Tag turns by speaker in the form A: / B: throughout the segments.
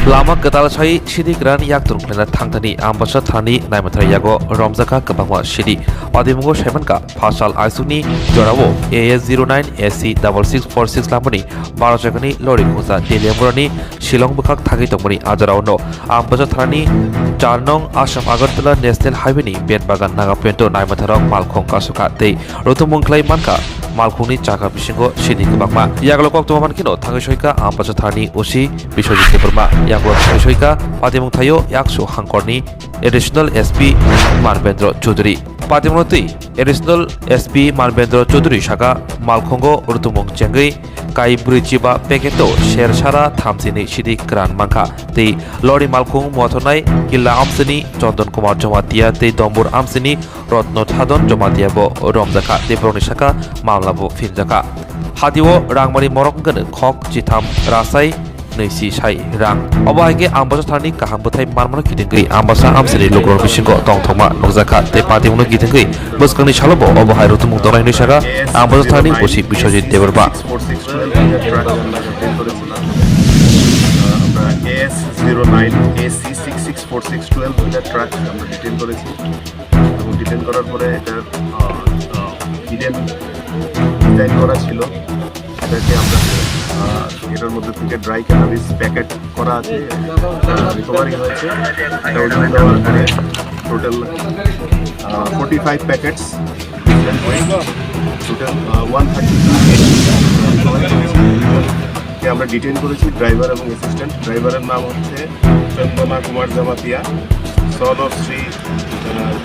A: Lama ketal chai shidi gran yak turung plena thangtani ambasa thani naimatra yago romzaka kabangwa shidi adimungo shemanka phasal aisuni jorawo AS09 AC 6646 lamani barajagani lori khosa deliamurani shillong bukhak thagi tongmani ajarauno ambasa thani 4 nong Assam Agartala National Highway ni Benbagan Nagapento naimatharok malkhong kasuka tei rotumungklai manka malkhungni chaka bisingo shidi kabangma yaglokok toman kino thangai soika ambasa thani osi biswajit deburma yago thangai soika patimung thayo yaksu hangkorni additional SP Marbendra Chaudhary patimungti additional SP Marbendra Chaudhary saka malkhongo rotumung chengai kai brichiba peketo shersara thamsini shidi kran mangka tei lori malkhung mothonai killa amsini Chandan Kumar Jamatia tei Dombur amsini Rotno Thadon Jamatia bo romjaka debroni saka mamlabo finjaka hadiwo rangmani morokngane khok chitham rasai neisi sai rang obaige ambasa thani kaham bothai marmano kidingri ambasa amsini logror bisingo tongthoma nokjaka te patimuno gidingri buskangni salobo obahai rotumung donai ni saka ambasa thani bosi biswajit deborba
B: AS09 AC 664612 এটা truck আমরা detain করেছি এবং detain করার পরে এটার hidden design করা ছিল এটাকে আমরা এটার মধ্যে থেকে ড্রাই ক্যানাবিস প্যাকেট করা আছে রিকভারি হয়েছে এটা ওজন দেওয়ার পরে টোটাল 45 প্যাকেটস টোটাল 130 আমরা ডিটেইন করেছি ড্রাইভার এবং অ্যাসিস্ট্যান্ট ড্রাইভারের নাম হচ্ছে Chandana Kumar Jamatia son of Shri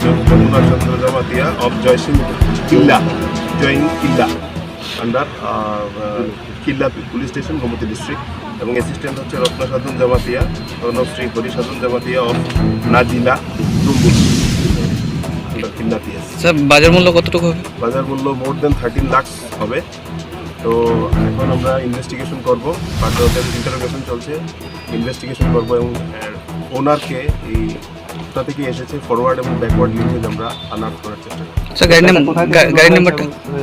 B: Jamuna Chandra Jamatia of Jaysing Killa under Killa police station Gomati district এবং অ্যাসিস্ট্যান্ট হচ্ছে Ratnasadhan Jamatia son of Shri Harisadhan Jamatia of Najila Dumbur under Killa PS.
C: Sir বাজার মূল্য কতটুকু হবে?
B: বাজার মূল্য মোর দেন 13 লাখ হবে। তো এখন আমরা ইনভেস্টিগেশন করব, ফার্দার ইন্টারোগেশন চলছে, ইনভেস্টিগেশন করব এবং ওনারকে এই কোথা থেকে এসেছে ফরওয়ার্ড এবং ব্যাকওয়ার্ড লিঙ্কেজ আমরা আনার্ট করার চেষ্টা করব।
C: স্যার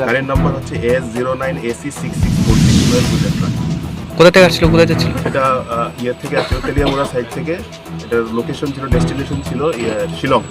C: গাড়ির নাম্বার
B: হচ্ছে AS09 AC 6646
C: কোথা থেকে আসছিল, কোথায় যাচ্ছিল?
B: এটা ইয়ে থেকে আসছিল তেলিয়ামুড়া সাইড থেকে। এটার লোকেশন ছিল, ডেস্টিনেশন ছিল শিলং।